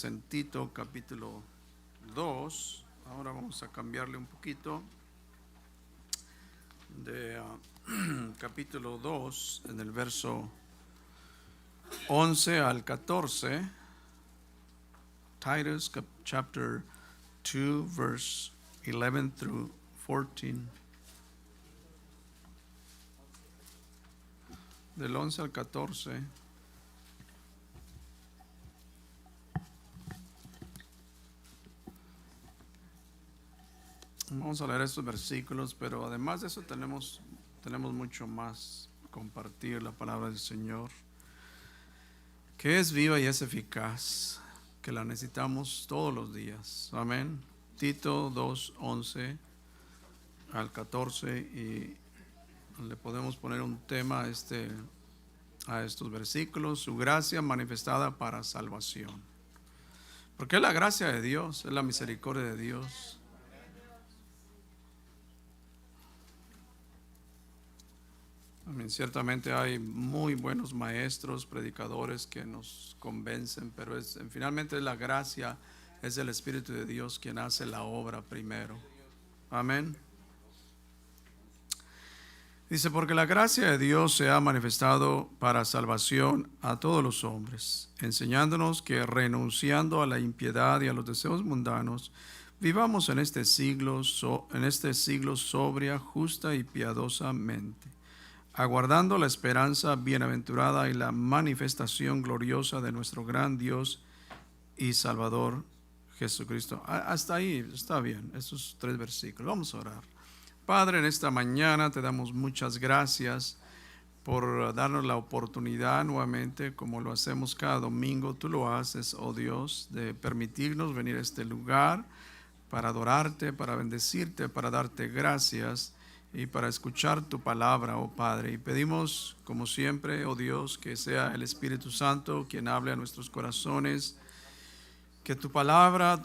En Tito capítulo 2. Ahora vamos a cambiarle un poquito de capítulo 2 en el verso 11 al 14. Titus chapter 2 verse 11 through 14. Del 11 al 14. Vamos a leer estos versículos, pero además de eso tenemos mucho más. Compartir la palabra del Señor, que es viva y es eficaz, que la necesitamos todos los días. Amén. Tito 2, 11 al 14, y le podemos poner un tema a estos versículos: su gracia manifestada para salvación. Porque es la gracia de Dios, es la misericordia de Dios. Ciertamente hay muy buenos maestros, predicadores que nos convencen, pero finalmente es la gracia, es el Espíritu de Dios quien hace la obra primero. Amén. Dice: porque la gracia de Dios se ha manifestado para salvación a todos los hombres, enseñándonos que renunciando a la impiedad y a los deseos mundanos, vivamos en este siglo sobria, justa y piadosamente, aguardando la esperanza bienaventurada y la manifestación gloriosa de nuestro gran Dios y Salvador Jesucristo. Hasta ahí está bien, esos 3 versículos. Vamos a orar. Padre, en esta mañana te damos muchas gracias por darnos la oportunidad nuevamente, como lo hacemos cada domingo. Tú lo haces, oh Dios, de permitirnos venir a este lugar para adorarte, para bendecirte, para darte gracias y para escuchar tu palabra, oh Padre. Y pedimos, como siempre, oh Dios, que sea el Espíritu Santo quien hable a nuestros corazones, que tu palabra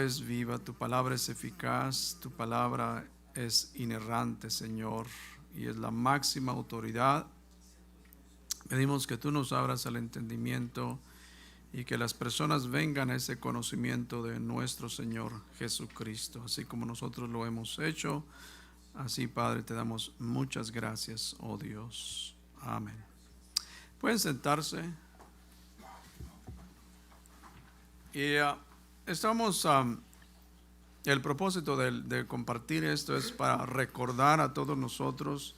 es viva, tu palabra es eficaz, tu palabra es inerrante, Señor, y es la máxima autoridad. Pedimos que tú nos abras al entendimiento y que las personas vengan a ese conocimiento de nuestro Señor Jesucristo, así como nosotros lo hemos hecho. Así, Padre, te damos muchas gracias, oh Dios. Amén. Pueden sentarse. Y estamos, el propósito de compartir esto es para recordar a todos nosotros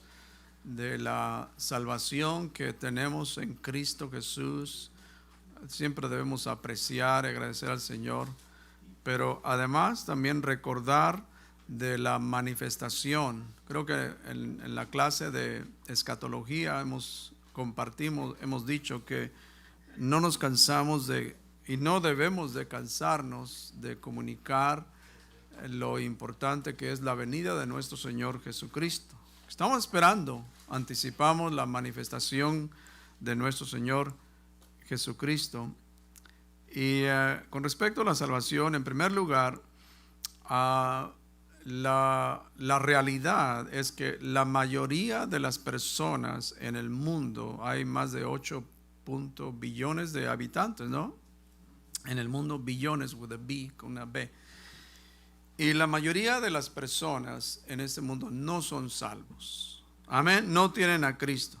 de la salvación que tenemos en Cristo Jesús. Siempre debemos apreciar y agradecer al Señor, pero además también recordar de la manifestación. Creo que en la clase de escatología hemos dicho que no nos cansamos y no debemos de cansarnos de comunicar lo importante que es la venida de nuestro Señor Jesucristo. Estamos esperando, anticipamos la manifestación de nuestro Señor Jesucristo. Y con respecto a la salvación, en primer lugar, la realidad es que la mayoría de las personas en el mundo, hay más de 8 billones de habitantes, ¿no? En el mundo, billones, with a B, con una B. Y la mayoría de las personas en este mundo no son salvos. Amén. No tienen a Cristo.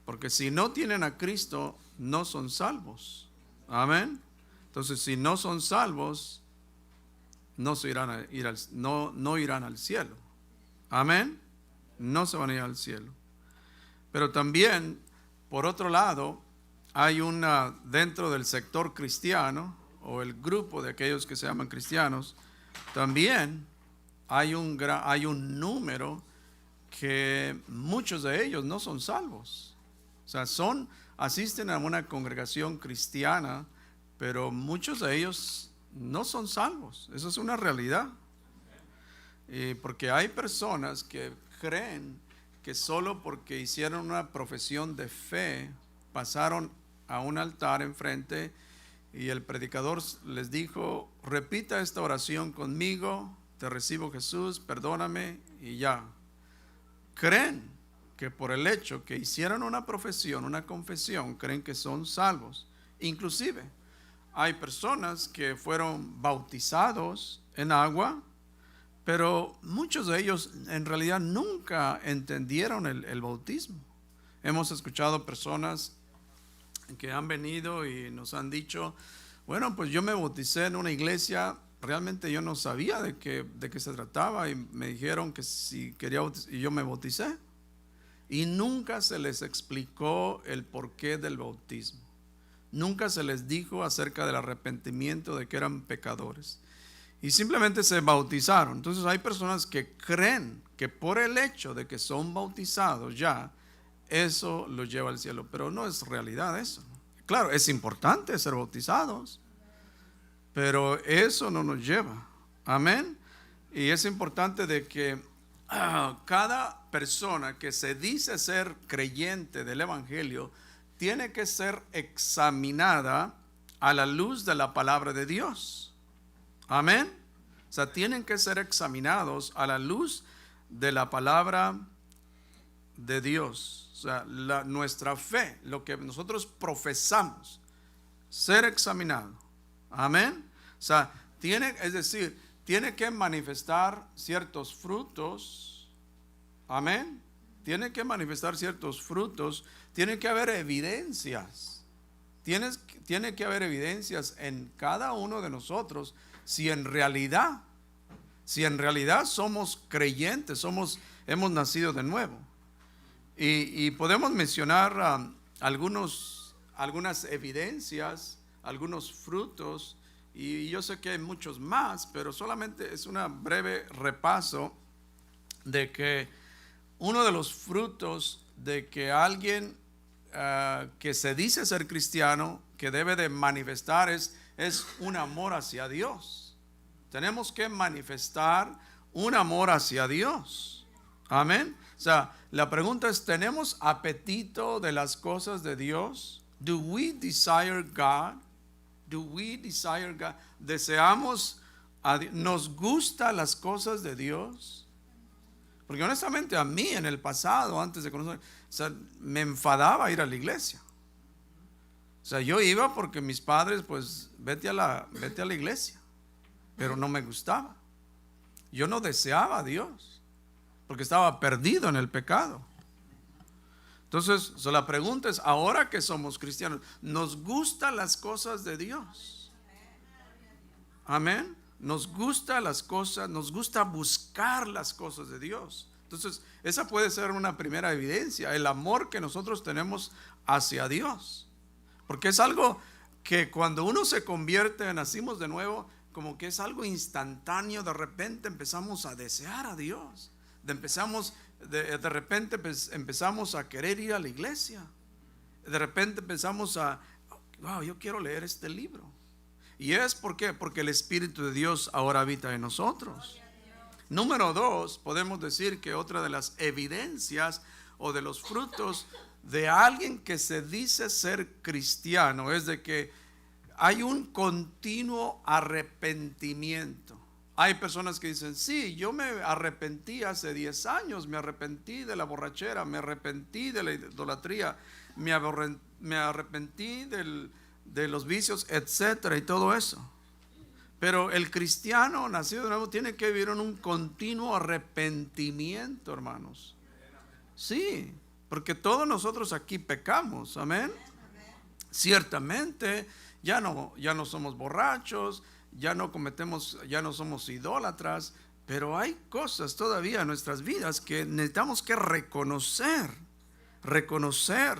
Porque si no tienen a Cristo, no son salvos. Amén. Entonces, si no son salvos, no irán al cielo. Amén. No se van a ir al cielo. Pero también, por otro lado, hay dentro del sector cristiano, o el grupo de aquellos que se llaman cristianos, también hay un número que muchos de ellos no son salvos. O sea, asisten a una congregación cristiana, pero muchos de ellos no son salvos. Eso es una realidad. Porque hay personas que creen que solo porque hicieron una profesión de fe, pasaron a un altar enfrente y el predicador les dijo: repita esta oración conmigo, te recibo Jesús, perdóname, y ya. Creen que por el hecho que hicieron una profesión, una confesión, creen que son salvos. Inclusive hay personas que fueron bautizados en agua, pero muchos de ellos en realidad nunca entendieron el bautismo. Hemos escuchado personas que han venido y nos han dicho, bueno, pues yo me bauticé en una iglesia, realmente yo no sabía de qué se trataba y me dijeron que si quería bautizar, y yo me bauticé. Y nunca se les explicó el porqué del bautismo. Nunca se les dijo acerca del arrepentimiento, de que eran pecadores. Y simplemente se bautizaron. Entonces hay personas que creen que por el hecho de que son bautizados ya, eso los lleva al cielo. Pero no es realidad eso. Claro, es importante ser bautizados, pero eso no nos lleva. Amén. Y es importante de que cada persona que se dice ser creyente del evangelio tiene que ser examinada a la luz de la palabra de Dios. Amén. O sea, tienen que ser examinados a la luz de la palabra de Dios. O sea, nuestra fe, lo que nosotros profesamos, ser examinado. Amén. O sea, es decir, tiene que manifestar ciertos frutos. Amén. Tiene que manifestar ciertos frutos. Tiene que haber evidencias. Tiene que haber evidencias en cada uno de nosotros si en realidad somos creyentes, hemos nacido de nuevo. Y podemos mencionar algunas evidencias, algunos frutos, y yo sé que hay muchos más, pero solamente es un breve repaso de que uno de los frutos de que alguien que se dice ser cristiano, que debe de manifestar es un amor hacia Dios. Tenemos que manifestar un amor hacia Dios. Amén. O sea, la pregunta es, ¿tenemos apetito de las cosas de Dios? Do we desire God? Do we desire God? ¿Deseamos a Dios? ¿Nos gustan las cosas de Dios? Porque honestamente a mí en el pasado, antes de conocer, o sea, me enfadaba ir a la iglesia. O sea, yo iba porque mis padres, pues, vete a la iglesia. Pero no me gustaba. Yo no deseaba a Dios, porque estaba perdido en el pecado. Entonces, la pregunta es, ahora que somos cristianos, ¿nos gustan las cosas de Dios? Amén. Nos gustan las cosas, nos gusta buscar las cosas de Dios. Entonces, esa puede ser una primera evidencia, el amor que nosotros tenemos hacia Dios. Porque es algo que cuando uno se convierte, nacimos de nuevo, como que es algo instantáneo. De repente empezamos a desear a Dios. De repente empezamos a querer ir a la iglesia. De repente empezamos wow, yo quiero leer este libro. ¿Y es por qué? Porque el Espíritu de Dios ahora habita en nosotros. Número 2, podemos decir que otra de las evidencias o de los frutos de alguien que se dice ser cristiano es de que hay un continuo arrepentimiento. Hay personas que dicen, sí, yo me arrepentí hace 10 años, me arrepentí de la borrachera, me arrepentí de la idolatría, me arrepentí de los vicios, etcétera, y todo eso. Pero el cristiano nacido de nuevo tiene que vivir en un continuo arrepentimiento, hermanos. Sí, porque todos nosotros aquí pecamos, amén. Ciertamente ya no somos borrachos, ya no somos idólatras, pero hay cosas todavía en nuestras vidas que necesitamos que reconocer.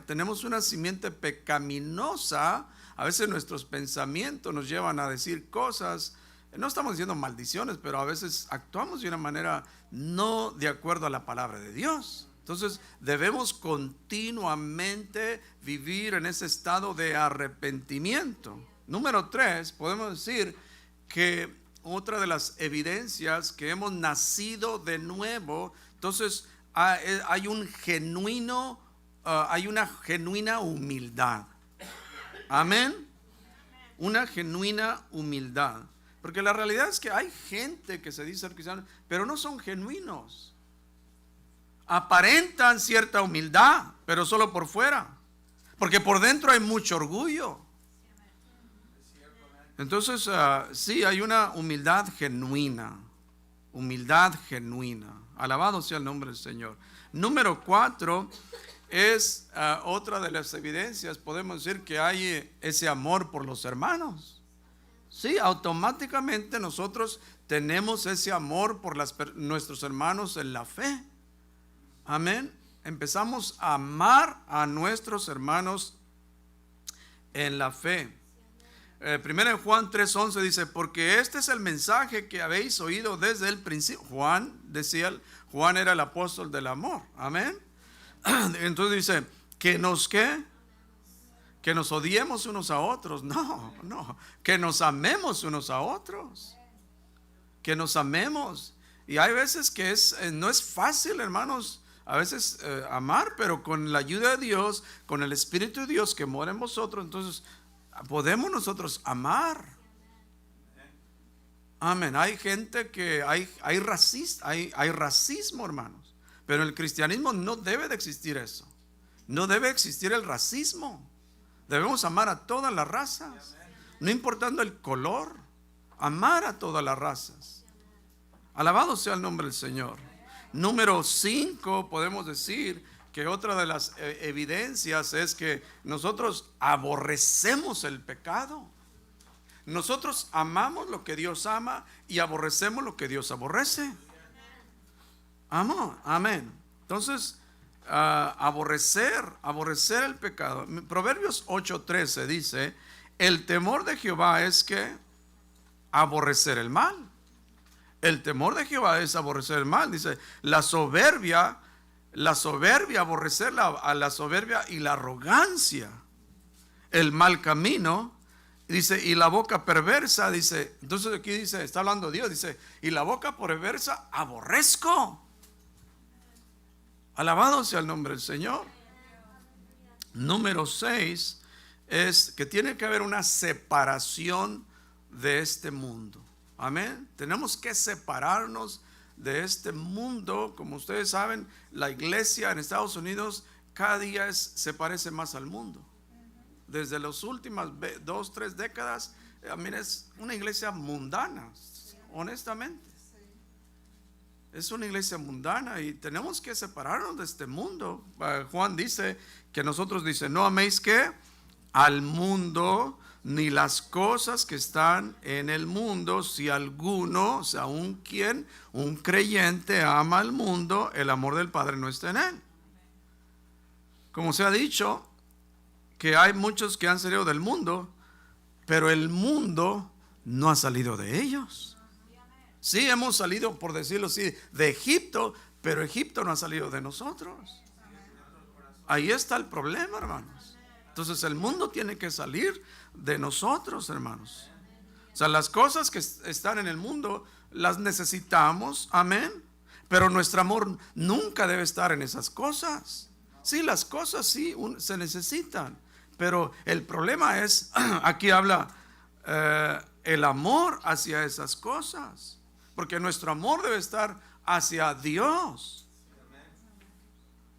Tenemos una simiente pecaminosa. A veces nuestros pensamientos nos llevan a decir cosas, no estamos diciendo maldiciones, pero a veces actuamos de una manera no de acuerdo a la palabra de Dios. Entonces debemos continuamente vivir en ese estado de arrepentimiento. Número 3, podemos decir que otra de las evidencias que hemos nacido de nuevo, entonces hay una genuina humildad. Amén. Una genuina humildad. Porque la realidad es que hay gente que se dice ser cristiano, pero no son genuinos. Aparentan cierta humildad, pero solo por fuera. Porque por dentro hay mucho orgullo. Entonces, sí, hay una humildad genuina. Humildad genuina. Alabado sea el nombre del Señor. Número 4 es otra de las evidencias. Podemos decir que hay ese amor por los hermanos. Sí, automáticamente nosotros tenemos ese amor por nuestros hermanos en la fe. Amén. Empezamos a amar a nuestros hermanos en la fe. Primero en Juan 3:11 dice, porque este es el mensaje que habéis oído desde el principio. Juan era el apóstol del amor. Amén. Entonces dice, que nos odiemos unos a otros. No, que nos amemos unos a otros. Que nos amemos. Y hay veces que no es fácil, hermanos, a veces amar, pero con la ayuda de Dios, con el Espíritu de Dios que mora en vosotros, entonces podemos nosotros amar. Amén. Hay gente que hay racismo, hermanos. Pero en el cristianismo no debe de existir eso. No debe existir el racismo. Debemos amar a todas las razas, no importando el color. Amar a todas las razas. Alabado sea el nombre del Señor. Número 5, podemos decir que otra de las evidencias es que nosotros aborrecemos el pecado. Nosotros amamos lo que Dios ama y aborrecemos lo que Dios aborrece. Amén. Entonces, aborrecer el pecado. Proverbios 8:13 dice, el temor de Jehová es que aborrecer el mal. El temor de Jehová es aborrecer el mal. Dice, la soberbia, aborrecer a la soberbia y la arrogancia, el mal camino, dice, y la boca perversa, dice. Entonces aquí dice, está hablando Dios, dice, y la boca perversa aborrezco. Alabado sea el nombre del Señor. Número 6 es que tiene que haber una separación de este mundo. Amén. Tenemos que separarnos de este mundo. Como ustedes saben, la iglesia en Estados Unidos cada día se parece más al mundo. Desde las últimas 2-3 décadas, es una iglesia mundana, honestamente. Es una iglesia mundana y tenemos que separarnos de este mundo. Juan dice que nosotros, dice, no améis que al mundo ni las cosas que están en el mundo. Si alguno, o sea, un creyente ama al mundo, el amor del Padre no está en él. Como se ha dicho, que hay muchos que han salido del mundo, pero el mundo no ha salido de ellos. Sí, hemos salido, por decirlo así, de Egipto, pero Egipto no ha salido de nosotros. Ahí está el problema, hermanos. Entonces el mundo tiene que salir de nosotros, hermanos. O sea, las cosas que están en el mundo las necesitamos, amén. Pero nuestro amor nunca debe estar en esas cosas. Sí, las cosas sí se necesitan, pero el problema es, aquí habla el amor hacia esas cosas, porque nuestro amor debe estar hacia Dios.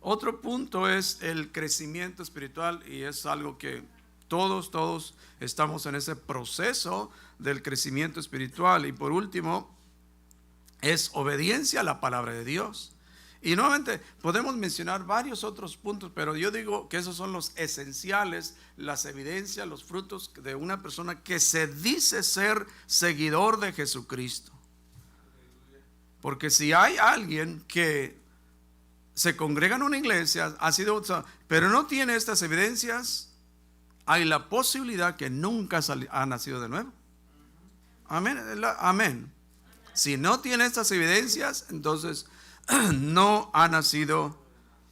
Otro punto es el crecimiento espiritual, y es algo que todos estamos en ese proceso del crecimiento espiritual. Y por último, es obediencia a la palabra de Dios. Y nuevamente podemos mencionar varios otros puntos, pero yo digo que esos son los esenciales, las evidencias, los frutos de una persona que se dice ser seguidor de Jesucristo. Porque si hay alguien que se congrega en una iglesia, pero no tiene estas evidencias, hay la posibilidad que nunca ha nacido de nuevo. Amén. Amén. Si no tiene estas evidencias, entonces no ha nacido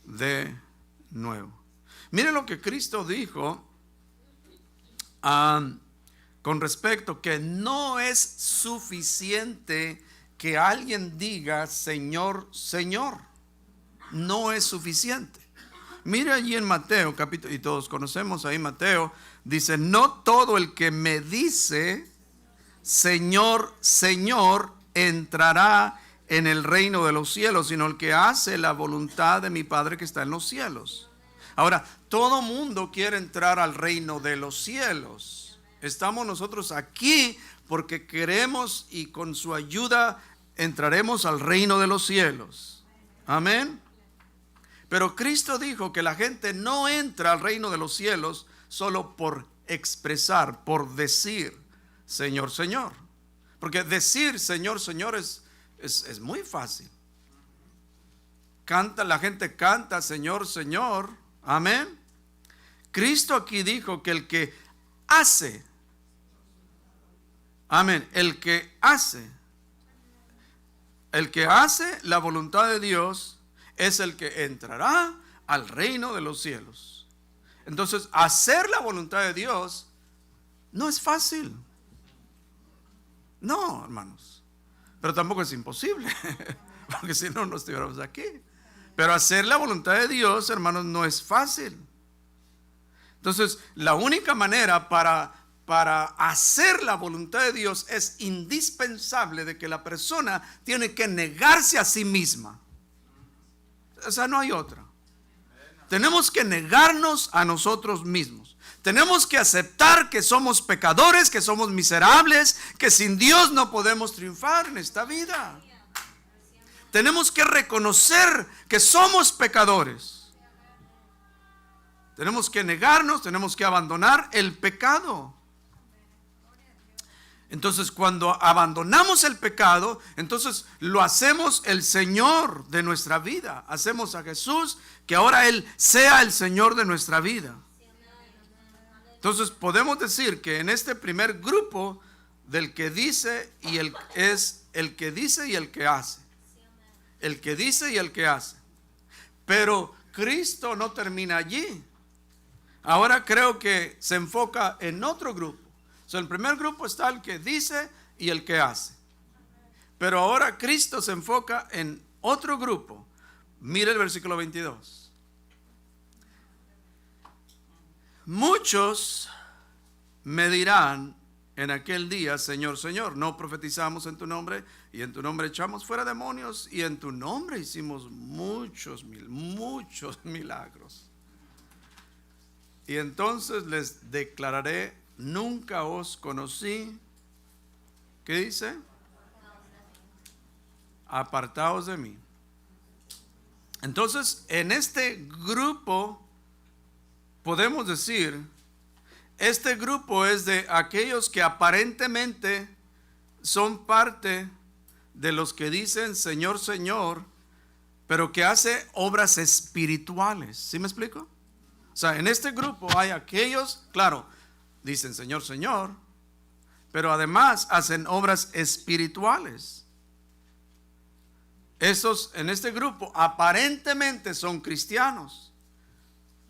de nuevo. Mire lo que Cristo dijo con respecto que no es suficiente que alguien diga Señor, Señor. No es suficiente. Mire allí en Mateo capítulo, y todos conocemos ahí Mateo, dice, no todo el que me dice Señor, Señor entrará en el reino de los cielos, sino el que hace la voluntad de mi Padre que está en los cielos. Ahora, todo mundo quiere entrar al reino de los cielos. Estamos nosotros aquí porque queremos y con su ayuda entraremos al reino de los cielos. Amén. Pero Cristo dijo que la gente no entra al reino de los cielos solo por expresar, por decir Señor, Señor. Porque decir Señor, Señor es muy fácil. La gente canta Señor, Señor. Amén. Cristo aquí dijo que el que hace, amén, el que hace la voluntad de Dios es el que entrará al reino de los cielos. Entonces, hacer la voluntad de Dios no es fácil. No, hermanos. Pero tampoco es imposible, porque si no, no estuviéramos aquí. Pero hacer la voluntad de Dios, hermanos, no es fácil. Entonces, la única manera para hacer la voluntad de Dios es indispensable de que la persona tiene que negarse a sí misma. O sea, no hay otra. Tenemos que negarnos a nosotros mismos. Tenemos que aceptar que somos pecadores, que somos miserables, que sin Dios no podemos triunfar en esta vida. Tenemos que reconocer que somos pecadores. Tenemos que negarnos, tenemos que abandonar el pecado. Entonces, cuando abandonamos el pecado, entonces lo hacemos el Señor de nuestra vida. Hacemos a Jesús que ahora Él sea el Señor de nuestra vida. Entonces, podemos decir que en este primer grupo del que dice y es el que dice y el que hace. El que dice y el que hace. Pero Cristo no termina allí. Ahora creo que se enfoca en otro grupo. En el primer grupo está el que dice y el que hace. Pero ahora Cristo se enfoca en otro grupo. Mire el versículo 22. Muchos me dirán en aquel día, Señor, Señor, no profetizamos en tu nombre, y en tu nombre echamos fuera demonios, y en tu nombre hicimos muchos milagros. Y entonces les declararé: nunca os conocí. ¿Qué dice? Apartaos de mí. Entonces, en este grupo podemos decir, este grupo es de aquellos que aparentemente son parte de los que dicen Señor, Señor, pero que hace obras espirituales. ¿Sí me explico? O sea, en este grupo hay aquellos, claro, dicen Señor, Señor, pero además hacen obras espirituales. Esos en este grupo aparentemente son cristianos,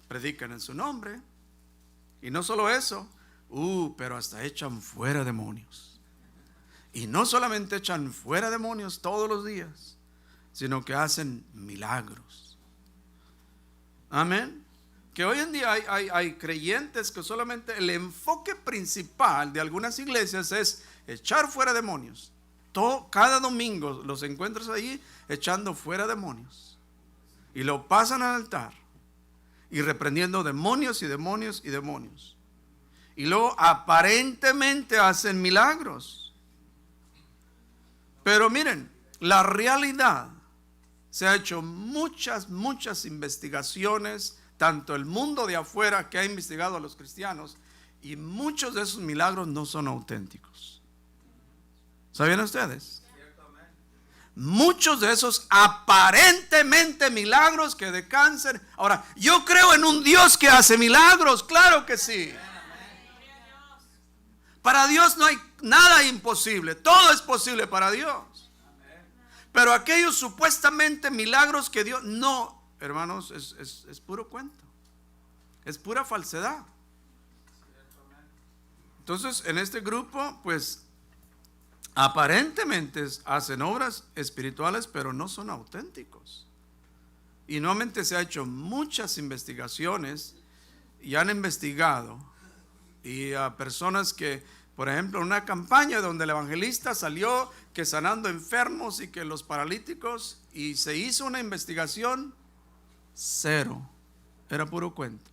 predican en su nombre, y no solo eso, pero hasta echan fuera demonios. Y no solamente echan fuera demonios todos los días, sino que hacen milagros. Amén. Que hoy en día hay creyentes que solamente el enfoque principal de algunas iglesias es echar fuera demonios. Cada domingo los encuentras ahí echando fuera demonios. Y lo pasan al altar y reprendiendo demonios y demonios y demonios. Y luego aparentemente hacen milagros. Pero miren, la realidad, se ha hecho muchas investigaciones, tanto el mundo de afuera que ha investigado a los cristianos, y muchos de esos milagros no son auténticos. ¿Sabían ustedes? Muchos de esos aparentemente milagros que de cáncer. Ahora, yo creo en un Dios que hace milagros, claro que sí. Para Dios no hay nada imposible, todo es posible para Dios. Pero aquellos supuestamente milagros que Dios, no, hermanos, es puro cuento, es pura falsedad. Entonces, en este grupo, pues aparentemente hacen obras espirituales, pero no son auténticos. Y nuevamente se ha hecho muchas investigaciones y han investigado, y a personas que, por ejemplo, una campaña donde el evangelista salió que sanando enfermos y que los paralíticos, y se hizo una investigación, cero, era puro cuento.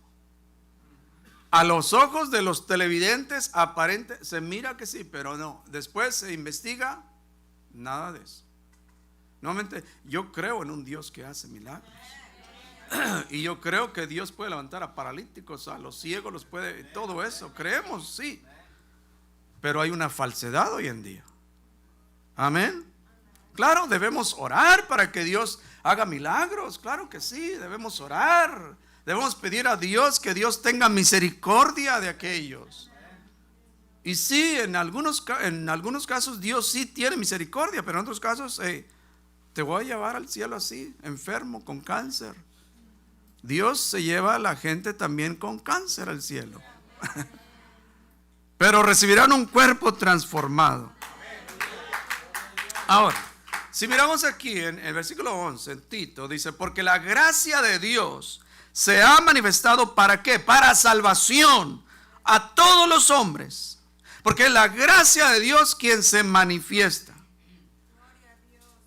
A los ojos de los televidentes aparente, se mira que sí, pero no. Después se investiga, nada de eso. Nuevamente, yo creo en un Dios que hace milagros. Y yo creo que Dios puede levantar a paralíticos, a los ciegos los puede, todo eso, creemos, sí. Pero hay una falsedad hoy en día. Amén. Claro, debemos orar para que Dios haga milagros, claro que sí, debemos orar. Debemos pedir a Dios que Dios tenga misericordia de aquellos. Y sí, en algunos casos Dios sí tiene misericordia, pero en otros casos te voy a llevar al cielo así, enfermo, con cáncer. Dios se lleva a la gente también con cáncer al cielo. Pero recibirán un cuerpo transformado. Ahora, si miramos aquí en el versículo 11, en Tito, dice, porque la gracia de Dios se ha manifestado ¿para qué? Para salvación a todos los hombres. Porque es la gracia de Dios quien se manifiesta.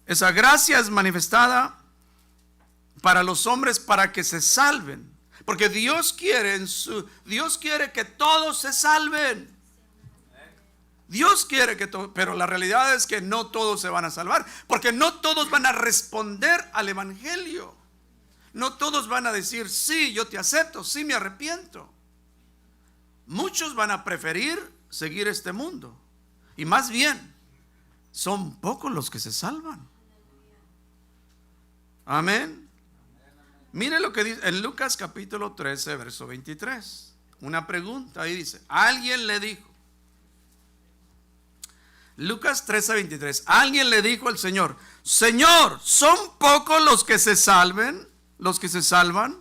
Esa gracia es manifestada para los hombres para que se salven. Porque Dios quiere que todos se salven. Dios quiere que todos, pero la realidad es que no todos se van a salvar, porque no todos van a responder al evangelio. No todos van a decir, sí, yo te acepto, sí, me arrepiento. Muchos van a preferir seguir este mundo. Y más bien, son pocos los que se salvan. Amén. Mire lo que dice en Lucas capítulo 13, verso 23. Una pregunta, ahí dice, alguien le dijo. Lucas 13, 23. Alguien le dijo al Señor, Señor, ¿son pocos los que se salven? Los que se salvan.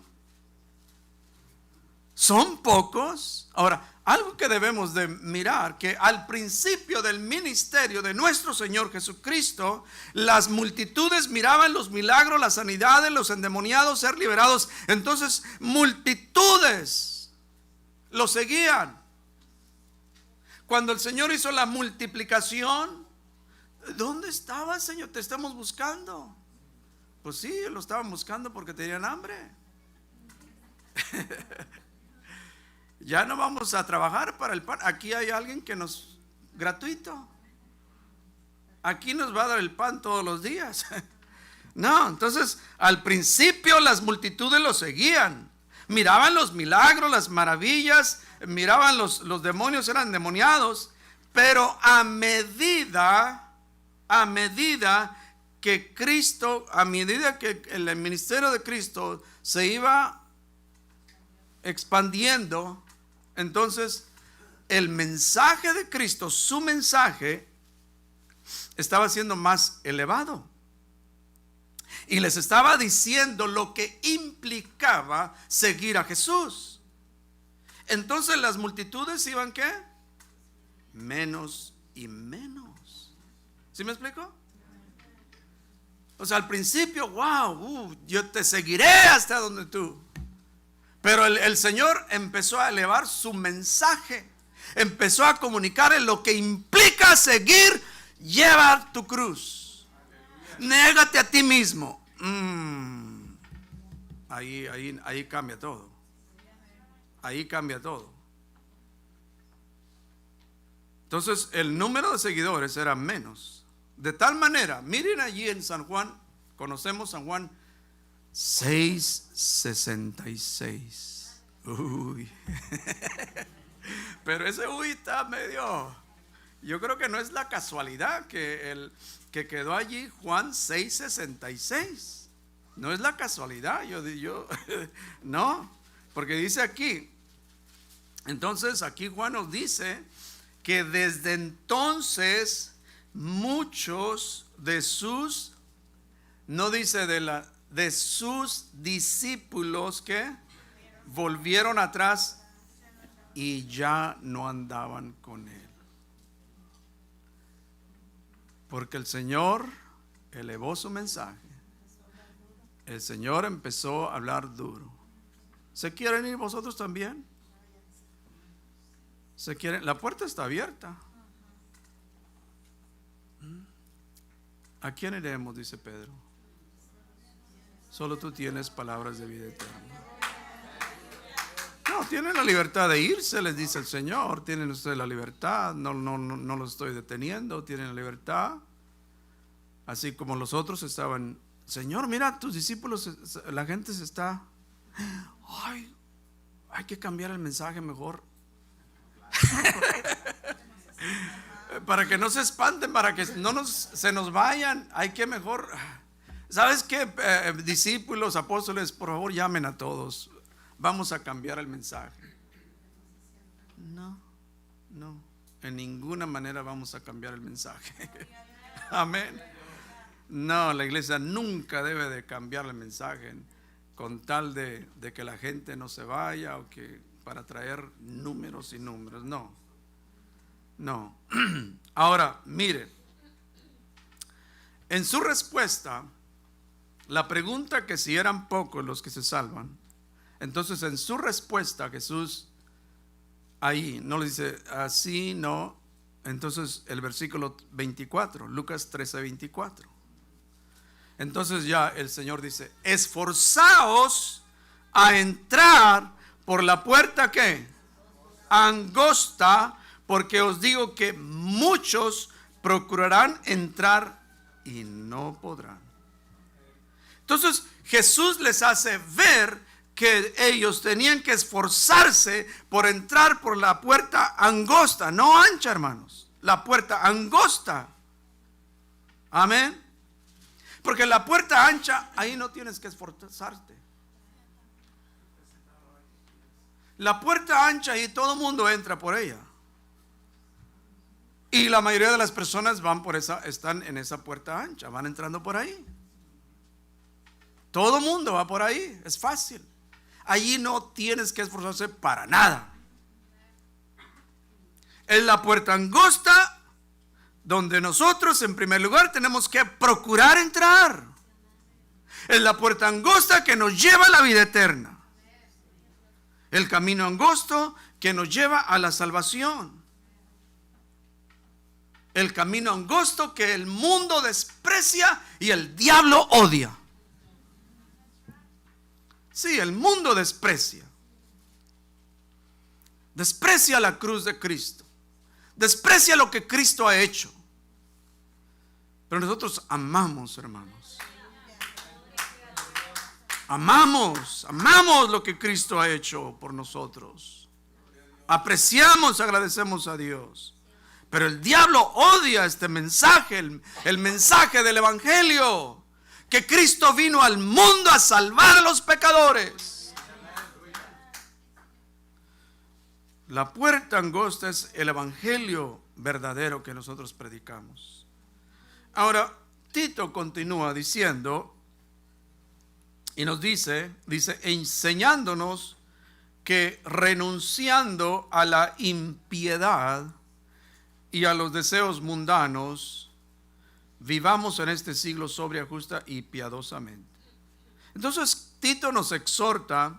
¿Son pocos? Ahora, algo que debemos de mirar, que al principio del ministerio de nuestro Señor Jesucristo, las multitudes miraban los milagros, las sanidades, los endemoniados ser liberados. Entonces, multitudes lo seguían. Cuando el Señor hizo la multiplicación, ¿dónde estaba, Señor? Te estamos buscando. Pues sí, lo estaban buscando porque tenían hambre. Ya no vamos a trabajar para el pan. Aquí hay alguien que nos, gratuito. Aquí nos va a dar el pan todos los días. No, entonces al principio las multitudes lo seguían. Miraban los milagros, las maravillas, miraban los demonios eran endemoniados. Pero a medida que Cristo, a medida que el ministerio de Cristo se iba expandiendo, entonces el mensaje de Cristo, su mensaje, estaba siendo más elevado. Y les estaba diciendo lo que implicaba seguir a Jesús. Entonces las multitudes iban ¿qué? Menos y menos. ¿Sí me explico? O sea, al principio, wow, yo te seguiré hasta donde tú. Pero el Señor empezó a elevar su mensaje. Empezó a comunicarle lo que implica seguir, llevar tu cruz. Négate a ti mismo. Ahí cambia todo. Ahí cambia todo. Entonces el número de seguidores era menos. De tal manera, miren allí en San Juan, conocemos San Juan 6:66. Uy. Pero ese uy está medio. Yo creo que no es la casualidad que quedó allí Juan 6:66. No es la casualidad. Yo no, porque dice aquí. Entonces aquí Juan nos dice que desde entonces muchos de sus, no dice de sus discípulos que volvieron atrás y ya no andaban con él. Porque el Señor elevó su mensaje. El Señor empezó a hablar duro. ¿Se quieren ir vosotros también? ¿Se quieren? La puerta está abierta. ¿A quién iremos? Dice Pedro. Solo tú tienes palabras de vida eterna. No, tienen la libertad de irse, les dice el Señor. Tienen ustedes la libertad, no los estoy deteniendo, tienen la libertad. Así como los otros estaban, Señor, mira, tus discípulos, la gente se está, ay, hay que cambiar el mensaje mejor. Para que no se espanten, para que no se nos vayan, hay que mejor. ¿Sabes qué? Discípulos, apóstoles, por favor llamen a todos. Vamos a cambiar el mensaje. No, en ninguna manera vamos a cambiar el mensaje. Amén. No, la iglesia nunca debe de cambiar el mensaje con tal de que la gente no se vaya o que para traer números y números. No. Ahora, mire, en su respuesta, la pregunta que si eran pocos los que se salvan, entonces en su respuesta Jesús ahí no le dice así, no. Entonces el versículo 24, Lucas 13:24. Entonces ya el Señor dice: esforzaos a entrar por la puerta que angosta, porque os digo que muchos procurarán entrar y no podrán. Entonces Jesús les hace ver que ellos tenían que esforzarse por entrar por la puerta angosta, no ancha, hermanos, la puerta angosta. Amén. Porque la puerta ancha, ahí no tienes que esforzarte. La puerta ancha y todo el mundo entra por ella. Y la mayoría de las personas están en esa puerta ancha, van entrando por ahí. Todo el mundo va por ahí, es fácil. Allí no tienes que esforzarse para nada. Es la puerta angosta donde nosotros en primer lugar tenemos que procurar entrar. Es la puerta angosta que nos lleva a la vida eterna. El camino angosto que nos lleva a la salvación. El camino angosto que el mundo desprecia y el diablo odia. Sí, el mundo desprecia. Desprecia la cruz de Cristo. Desprecia lo que Cristo ha hecho. Pero nosotros amamos, hermanos. Amamos lo que Cristo ha hecho por nosotros. Apreciamos, agradecemos a Dios. Pero el diablo odia este mensaje, el mensaje del evangelio. Que Cristo vino al mundo a salvar a los pecadores. La puerta angosta es el evangelio verdadero que nosotros predicamos. Ahora, Tito continúa diciendo y nos dice enseñándonos que renunciando a la impiedad y a los deseos mundanos, vivamos en este siglo sobria, justa y piadosamente. Entonces Tito nos exhorta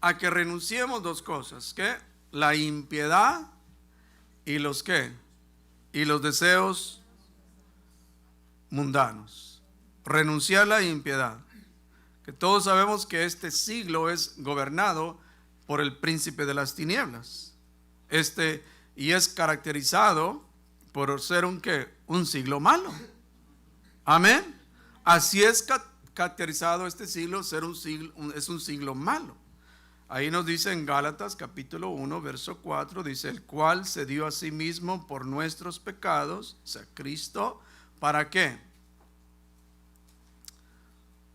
a que renunciemos dos cosas, ¿qué? La impiedad y los ¿qué? Y los deseos mundanos. Renunciar a la impiedad, que todos sabemos que este siglo es gobernado por el príncipe de las tinieblas. Y es caracterizado por ser un siglo malo. Amén. Así es caracterizado este siglo, es un siglo malo. Ahí nos dice en Gálatas capítulo 1 verso 4, dice: el cual se dio a sí mismo por nuestros pecados, o sea, Cristo, ¿para qué?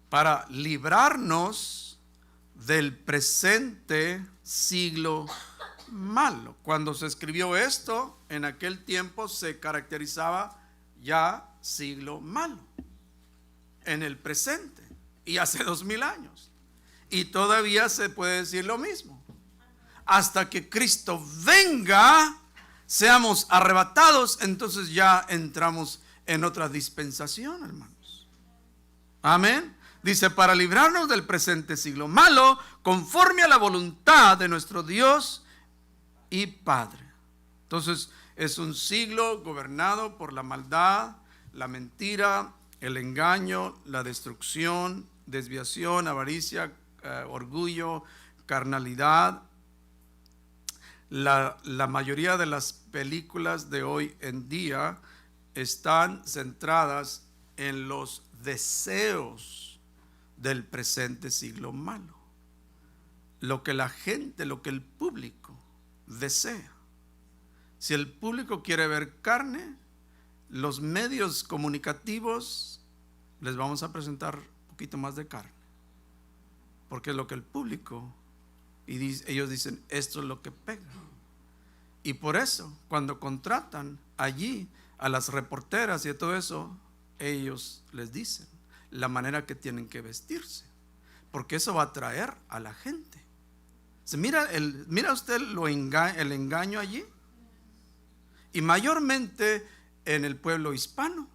Para librarnos del presente siglo malo. Cuando se escribió esto, en aquel tiempo se caracterizaba ya siglo malo en el presente y hace 2000 años, y todavía se puede decir lo mismo hasta que Cristo venga, seamos arrebatados. Entonces ya entramos en otra dispensación, hermanos. Amén. Dice: para librarnos del presente siglo malo, conforme a la voluntad de nuestro Dios y Padre. Entonces es un siglo gobernado por la maldad, la mentira, el engaño, la destrucción, desviación, avaricia, orgullo, carnalidad, La mayoría de las películas de hoy en día están centradas en los deseos del presente siglo malo. Lo que la gente, lo que el público desea. Si el público quiere ver carne, los medios comunicativos les vamos a presentar un poquito más de carne, porque es lo que el público, y ellos dicen, esto es lo que pega. Y por eso, cuando contratan allí a las reporteras y todo eso, ellos les dicen la manera que tienen que vestirse, porque eso va a atraer a la gente. Mira usted el engaño allí, y mayormente en el pueblo hispano.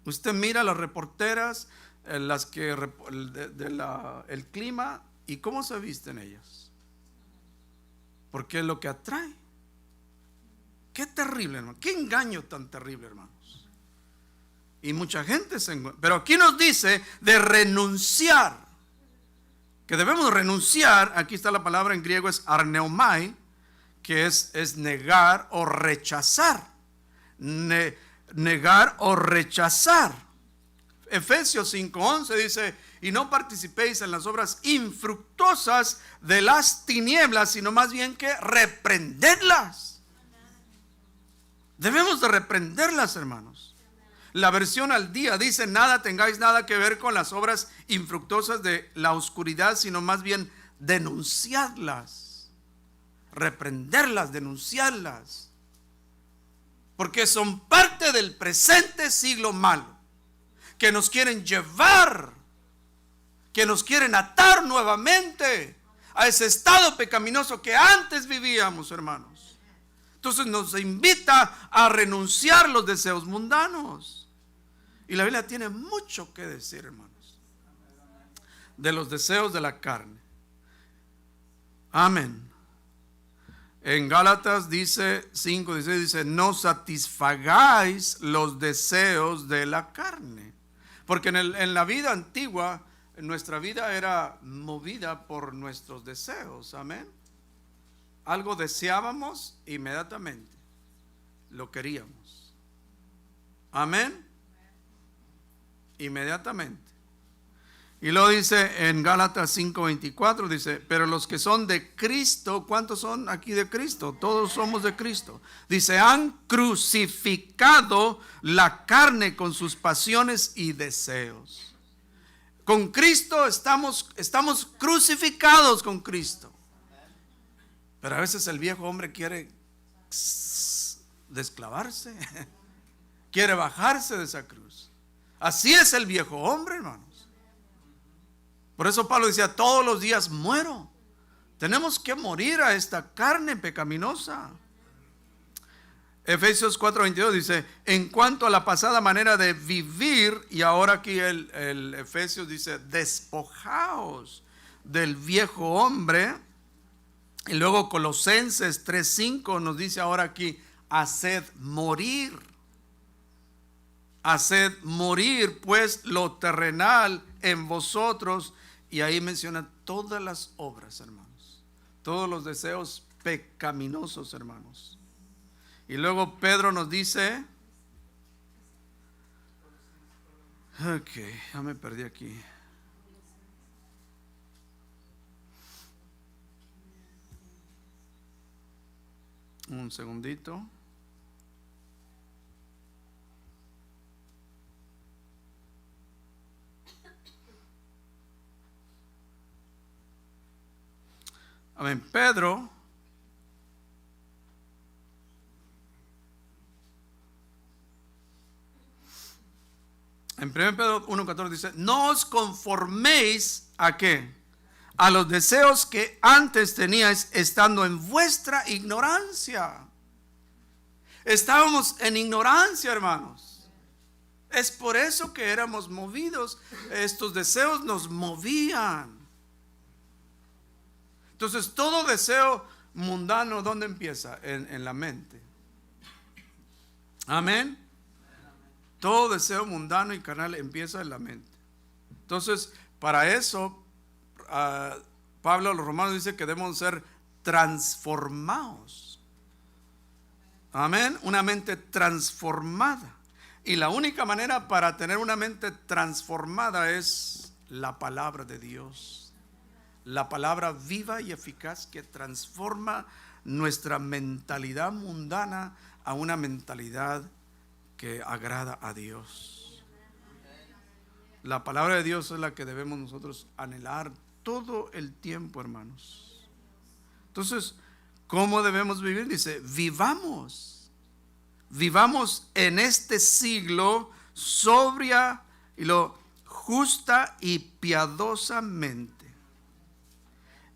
Usted mira las reporteras, las que el clima, y cómo se visten ellas, porque es lo que atrae. Qué terrible, hermano, qué engaño tan terrible, hermanos. Y mucha gente se engaña. Pero aquí nos dice de renunciar, que debemos renunciar. Aquí está la palabra en griego, es arneomai, que es negar o rechazar. Negar o rechazar. Efesios 5:11 dice, y no participéis en las obras infructuosas de las tinieblas, sino más bien que reprendedlas. Debemos de reprenderlas, hermanos. La versión al día dice, nada tengáis nada que ver con las obras infructuosas de la oscuridad, sino más bien denunciarlas, reprenderlas, denunciarlas, porque son parte del presente siglo malo, que nos quieren llevar, que nos quieren atar nuevamente a ese estado pecaminoso que antes vivíamos, hermanos. Entonces nos invita a renunciar los deseos mundanos. Y la Biblia tiene mucho que decir, hermanos, de los deseos de la carne. Amén. En Gálatas dice 5:16, dice, no satisfagáis los deseos de la carne. Porque en la vida antigua, nuestra vida era movida por nuestros deseos. Amén. Algo deseábamos, inmediatamente lo queríamos. Amén. Inmediatamente. Y luego dice en Gálatas 5:24, dice, pero los que son de Cristo, ¿cuántos son aquí de Cristo? Todos somos de Cristo. Dice, han crucificado la carne con sus pasiones y deseos. Con Cristo estamos crucificados con Cristo. Pero a veces el viejo hombre quiere desclavarse, quiere bajarse de esa cruz. Así es el viejo hombre, hermanos. Por eso Pablo decía, todos los días muero. Tenemos que morir a esta carne pecaminosa. Efesios 4:22 dice, en cuanto a la pasada manera de vivir, y ahora aquí el Efesios dice, despojaos del viejo hombre. Y luego Colosenses 3:5 nos dice ahora aquí, haced morir pues lo terrenal en vosotros. Y ahí menciona todas las obras, hermanos, todos los deseos pecaminosos, hermanos. Y luego Pedro nos dice, ok, ya me perdí aquí. Un segundito. Amén. Pedro en 1 Pedro 1:14 dice, no os conforméis a ¿qué? A los deseos que antes teníais estando en vuestra ignorancia. Estábamos en ignorancia, hermanos. Es por eso que éramos movidos. Estos deseos nos movían. Entonces todo deseo mundano, ¿dónde empieza? En la mente. Amén. Todo deseo mundano y carnal empieza en la mente. Entonces, para eso, Pablo a los romanos dice que debemos ser transformaos. Amén, una mente transformada. Y la única manera para tener una mente transformada es la palabra de Dios. La palabra viva y eficaz que transforma nuestra mentalidad mundana a una mentalidad que agrada a Dios. La palabra de Dios es la que debemos nosotros anhelar todo el tiempo, hermanos. Entonces, ¿cómo debemos vivir? Dice, vivamos en este siglo sobria y justa y piadosamente.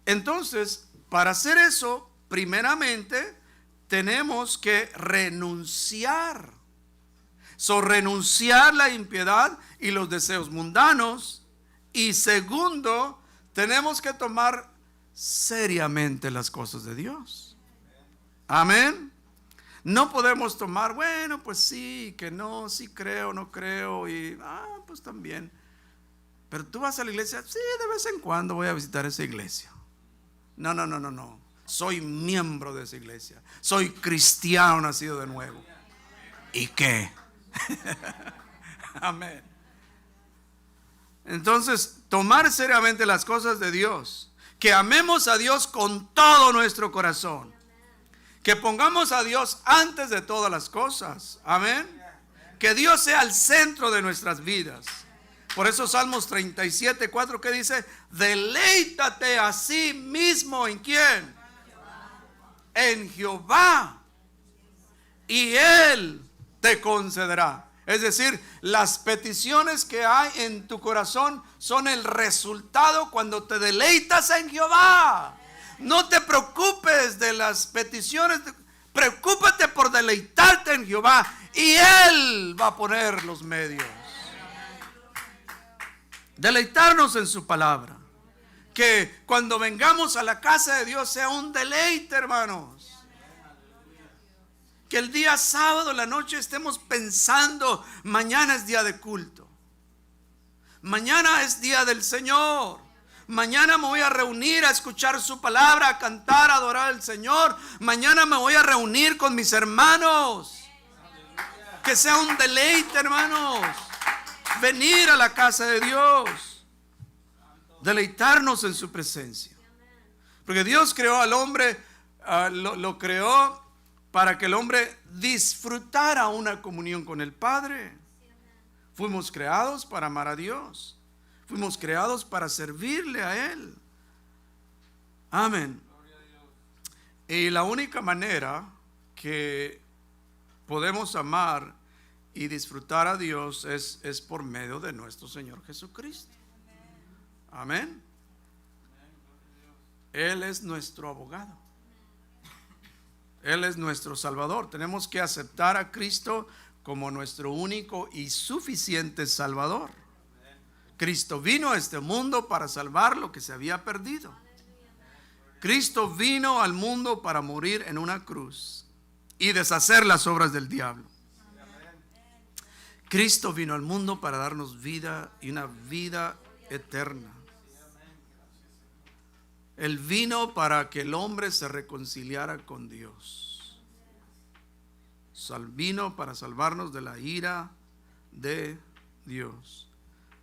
Entonces, para hacer eso, primeramente tenemos que renunciar. Renunciar la impiedad y los deseos mundanos. Y segundo, tenemos que tomar seriamente las cosas de Dios. Amén. No podemos tomar, bueno, pues sí, que no, sí creo, no creo, y pues también. Pero tú vas a la iglesia, sí, de vez en cuando voy a visitar esa iglesia. No. Soy miembro de esa iglesia. Soy cristiano nacido de nuevo. ¿Y qué? Amén. Entonces, tomar seriamente las cosas de Dios. Que amemos a Dios con todo nuestro corazón. Que pongamos a Dios antes de todas las cosas. Amén. Que Dios sea el centro de nuestras vidas. Por eso Salmos 37:4 que dice, deleítate a sí mismo ¿en quién? En Jehová, y Él te concederá. Es decir, las peticiones que hay en tu corazón son el resultado cuando te deleitas en Jehová. No te preocupes de las peticiones, preocúpate por deleitarte en Jehová y Él va a poner los medios. Deleitarnos en su palabra. Que cuando vengamos a la casa de Dios sea un deleite, hermanos. Que el día sábado en la noche estemos pensando, mañana es día de culto. Mañana es día del Señor. Mañana me voy a reunir a escuchar su palabra, a cantar, a adorar al Señor. Mañana me voy a reunir con mis hermanos. Que sea un deleite, hermanos. Venir a la casa de Dios. Deleitarnos en su presencia. Porque Dios creó al hombre, lo creó para que el hombre disfrutara una comunión con el Padre. Fuimos creados para amar a Dios. Fuimos creados para servirle a Él. Amén. Y la única manera que podemos amar y disfrutar a Dios es por medio de nuestro Señor Jesucristo. Amén. Él es nuestro abogado. Él es nuestro Salvador. Tenemos que aceptar a Cristo como nuestro único y suficiente Salvador. Cristo vino a este mundo para salvar lo que se había perdido. Cristo vino al mundo para morir en una cruz y deshacer las obras del diablo. Cristo vino al mundo para darnos vida y una vida eterna. Él vino para que el hombre se reconciliara con Dios. Vino para salvarnos de la ira de Dios.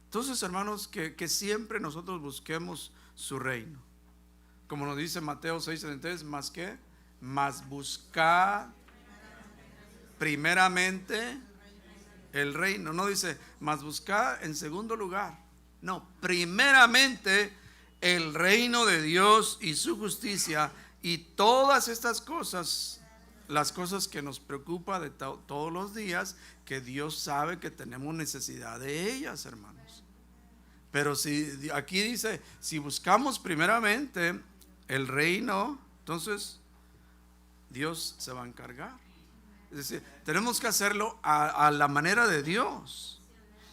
Entonces, hermanos, que siempre nosotros busquemos su reino. Como nos dice Mateo 6:33, más que, más buscar primeramente el reino. No dice, más buscar en segundo lugar. No, primeramente el reino de Dios y su justicia, y todas estas cosas, las cosas que nos preocupa de todos los días, que Dios sabe que tenemos necesidad de ellas, hermanos. Pero si aquí dice, si buscamos primeramente el reino, entonces Dios se va a encargar. Es decir, tenemos que hacerlo a la manera de Dios.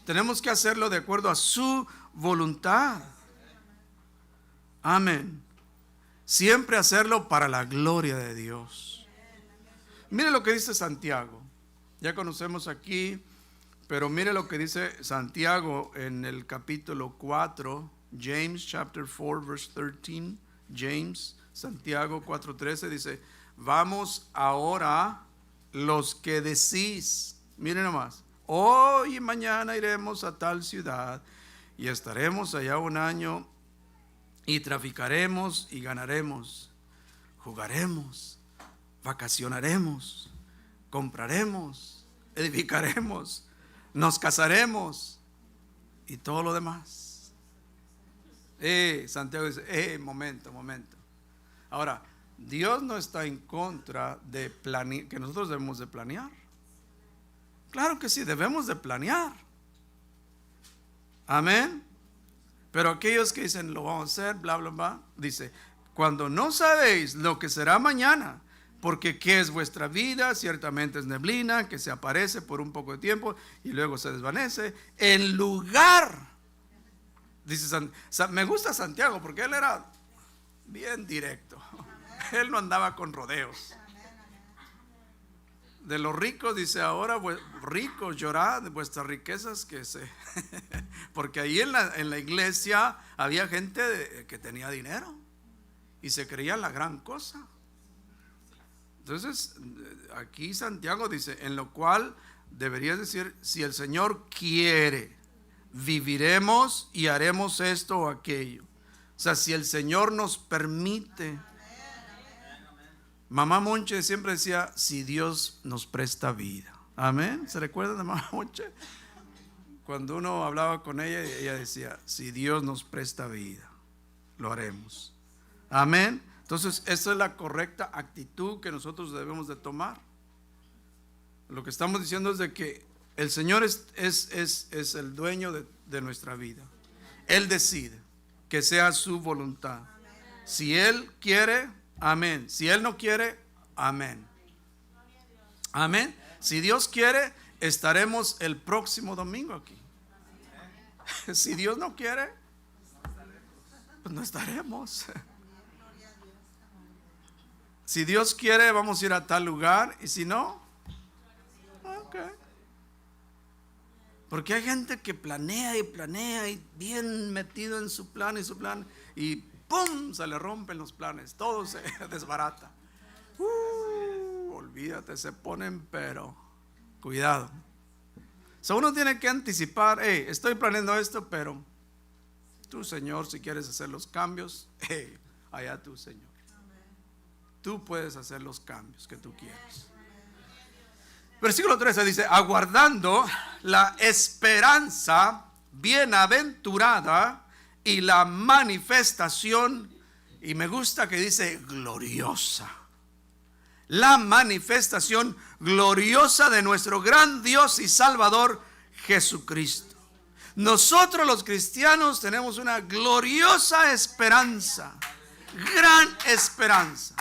Tenemos que hacerlo de acuerdo a su voluntad. Amén. Siempre hacerlo para la gloria de Dios. Mire lo que dice Santiago. Ya conocemos aquí, pero mire lo que dice Santiago en el capítulo 4, James chapter 4 verse 13. James Santiago 4:13 dice, vamos ahora los que decís, miren nomás, hoy y mañana iremos a tal ciudad y estaremos allá un año y traficaremos y ganaremos, jugaremos, vacacionaremos, compraremos, edificaremos, nos casaremos y todo lo demás. Santiago dice, momento. Ahora, Dios no está en contra de que nosotros debemos de planear. Claro que sí, debemos de planear. Amén. Pero aquellos que dicen, lo vamos a hacer, bla, bla, bla, dice, cuando no sabéis lo que será mañana, porque ¿qué es vuestra vida? Ciertamente es neblina que se aparece por un poco de tiempo y luego se desvanece. En lugar, dice, me gusta Santiago porque él era bien directo. Él no andaba con rodeos. De los ricos dice, ahora ricos, llorad de vuestras riquezas que se porque ahí en la iglesia había gente que tenía dinero y se creía la gran cosa. Entonces aquí Santiago dice, en lo cual deberías decir, si el Señor quiere, viviremos y haremos esto o aquello. O sea, si el Señor nos permite. Mamá Monche siempre decía, si Dios nos presta vida. Amén. ¿Se recuerdan de Mamá Monche? Cuando uno hablaba con ella, ella decía, si Dios nos presta vida, lo haremos. Amén. Entonces, esa es la correcta actitud que nosotros debemos de tomar. Lo que estamos diciendo es de que el Señor es el dueño de nuestra vida. Él decide que sea su voluntad. Si Él quiere, amén. Si Él no quiere, amén. Amén. Si Dios quiere, estaremos el próximo domingo aquí. Si Dios no quiere, pues no estaremos. Si Dios quiere, vamos a ir a tal lugar. Y si no, ok. Porque hay gente que planea y bien metido en su plan y ¡pum! Se le rompen los planes, todo se desbarata. Olvídate, se ponen, pero cuidado. Uno tiene que anticipar, estoy planeando esto, pero tú, Señor, si quieres hacer los cambios, allá tú, Señor. Tú puedes hacer los cambios que tú quieras. Versículo 13 dice, aguardando la esperanza bienaventurada y la manifestación, y me gusta que dice gloriosa, la manifestación gloriosa de nuestro gran Dios y Salvador Jesucristo. Nosotros los cristianos tenemos una gloriosa esperanza, gran esperanza.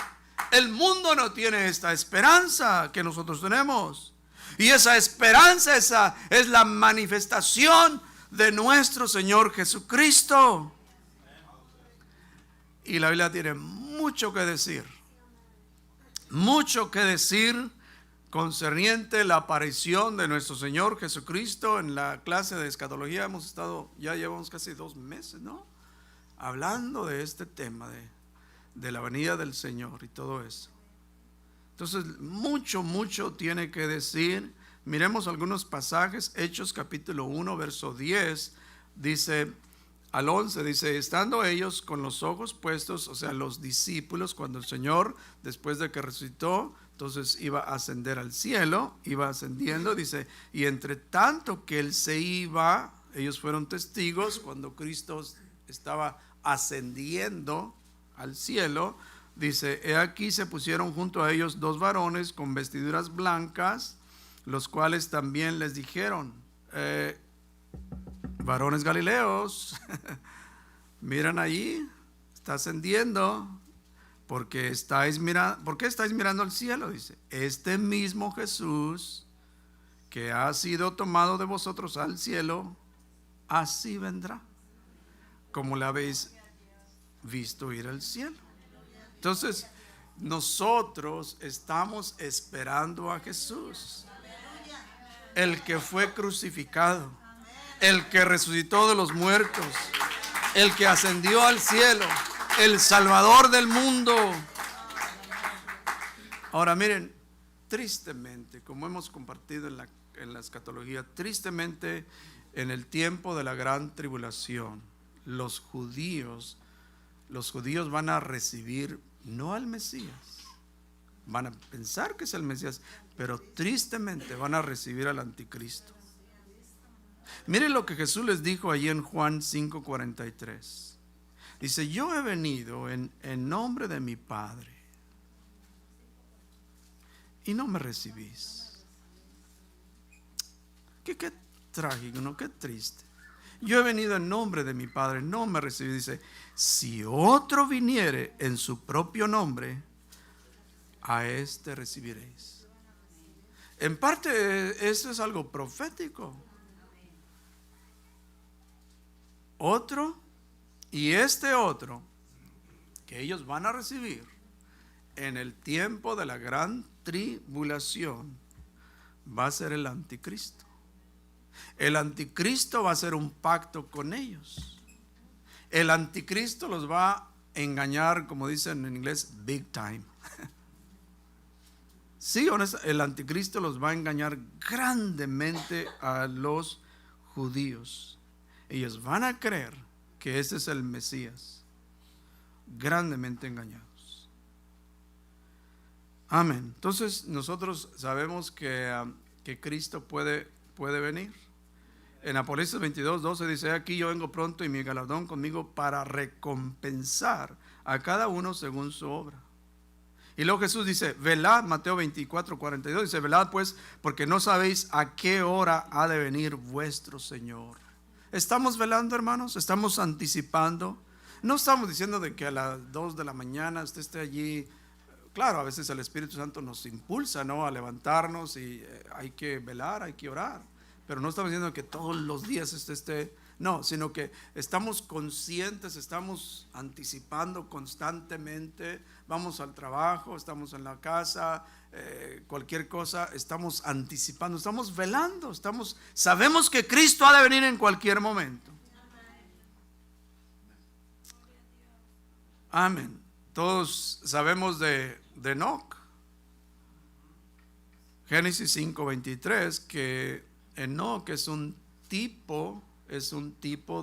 El mundo no tiene esta esperanza que nosotros tenemos. Y esa esperanza, esa es la manifestación de nuestro Señor Jesucristo. Y la Biblia tiene mucho que decir concerniente la aparición de nuestro Señor Jesucristo. En la clase de escatología hemos estado, ya llevamos casi 2 meses, ¿no? Hablando de este tema de la venida del Señor y todo eso. Entonces mucho tiene que decir. Miremos algunos pasajes. Hechos capítulo 1 verso 10 dice al 11, dice, estando ellos con los ojos puestos, o sea los discípulos, cuando el Señor después de que resucitó, entonces iba a ascender al cielo, iba ascendiendo, dice, y entre tanto que él se iba, ellos fueron testigos cuando Cristo estaba ascendiendo al cielo. Dice, he aquí se pusieron junto a ellos 2 varones con vestiduras blancas, los cuales también les dijeron, varones galileos, miran allí, está ascendiendo, ¿por qué estáis mirando al cielo? Dice, este mismo Jesús que ha sido tomado de vosotros al cielo, así vendrá, como le habéis visto ir al cielo. Entonces nosotros estamos esperando a Jesús, el que fue crucificado, el que resucitó de los muertos, el que ascendió al cielo. el Salvador del mundo. Ahora miren, tristemente, como hemos compartido en la escatología, tristemente en el tiempo de la gran tribulación, los judíos van a recibir no al Mesías, van a pensar que es el Mesías, pero tristemente van a recibir al anticristo. Miren lo que Jesús les dijo allí en Juan 5:43. Dice: yo he venido en nombre de mi Padre y no me recibís. Qué trágico, ¿no? Qué triste. Yo he venido en nombre de mi Padre, no me recibís. Dice: si otro viniere en su propio nombre, a este recibiréis. En parte eso es algo profético. Otro, y este otro que ellos van a recibir en el tiempo de la gran tribulación va a ser el anticristo. El anticristo va a hacer un pacto con ellos. El anticristo los va a engañar, como dicen en inglés, big time. Sí, el anticristo los va a engañar grandemente a los judíos. Ellos van a creer que ese es el Mesías, grandemente engañados. Amén. Entonces nosotros sabemos que Cristo puede venir. En Apocalipsis 22:12 dice: aquí yo vengo pronto y mi galardón conmigo para recompensar a cada uno según su obra. Y luego Jesús dice: velad, Mateo 24:42 dice: velad pues, porque no sabéis a qué hora ha de venir vuestro Señor. ¿Estamos velando, hermanos? ¿Estamos anticipando? No estamos diciendo de que a las 2 de la mañana usted esté allí. Claro, a veces el Espíritu Santo nos impulsa, ¿no?, a levantarnos y hay que velar, hay que orar. Pero no estamos diciendo que todos los días esté. No, sino que estamos conscientes, estamos anticipando constantemente. Vamos al trabajo, estamos en la casa, cualquier cosa, estamos anticipando, estamos velando, sabemos que Cristo ha de venir en cualquier momento. Amén. Todos sabemos de Enoc. Génesis 5:23, que Enoc es un tipo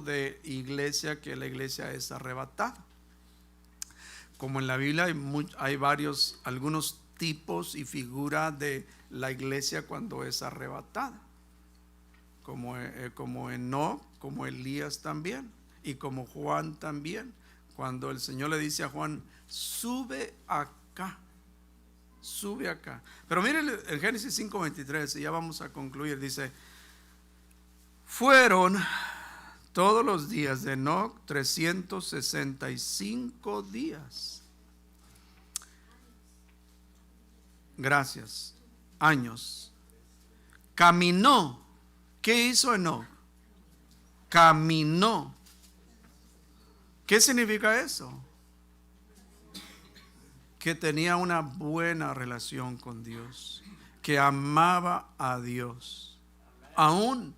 de iglesia, que la iglesia es arrebatada. Como en la Biblia hay algunos tipos y figuras de la iglesia cuando es arrebatada, como Enoc, como Elías también, y como Juan también, cuando el Señor le dice a Juan: sube acá. Pero miren el Génesis 5:23, y ya vamos a concluir. Dice: fueron todos los días de Enoc 365 días. Gracias. Años. Caminó. ¿Qué hizo Enoc? Caminó. ¿Qué significa eso? Que tenía una buena relación con Dios, que amaba a Dios. Aún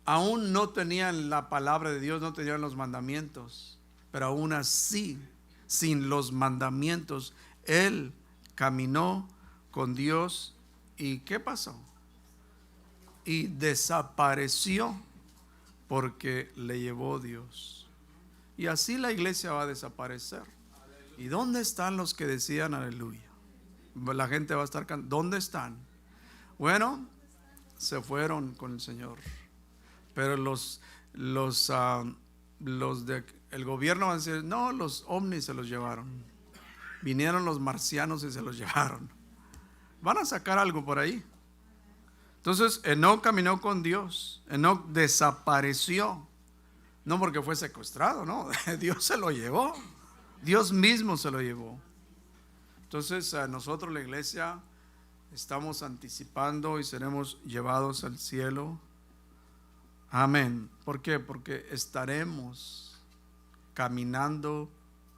no tenían la palabra de Dios, no tenían los mandamientos, pero aún así, sin los mandamientos, él caminó con Dios. ¿Y qué pasó? Y desapareció porque le llevó Dios. Y así la iglesia va a desaparecer. ¿Y dónde están los que decían aleluya? La gente va a estar cantando. ¿Dónde están? Bueno, se fueron con el Señor. Pero los del gobierno van a decir: no, los ovnis se los llevaron. Vinieron los marcianos y se los llevaron. Van a sacar algo por ahí. Entonces Enoc caminó con Dios. Enoc desapareció. No porque fue secuestrado, no. Dios se lo llevó. Dios mismo se lo llevó. Entonces nosotros, la iglesia, estamos anticipando y seremos llevados al cielo. Amén. ¿Por qué? Porque estaremos caminando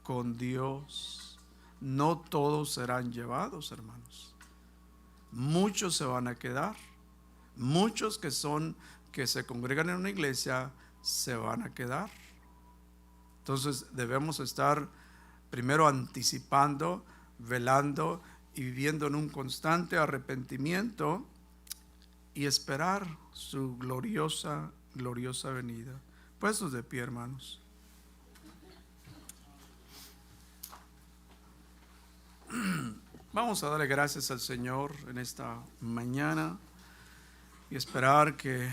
con Dios. No todos serán llevados, hermanos. Muchos se van a quedar. Muchos que se congregan en una iglesia se van a quedar. Entonces debemos estar primero anticipando, velando y viviendo en un constante arrepentimiento y esperar su gloriosa venida. Puestos de pie, hermanos. Vamos a darle gracias al Señor en esta mañana y esperar que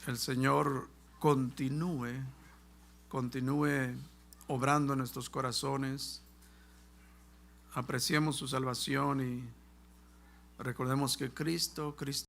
el Señor continúe obrando en nuestros corazones. Apreciemos su salvación y recordemos que Cristo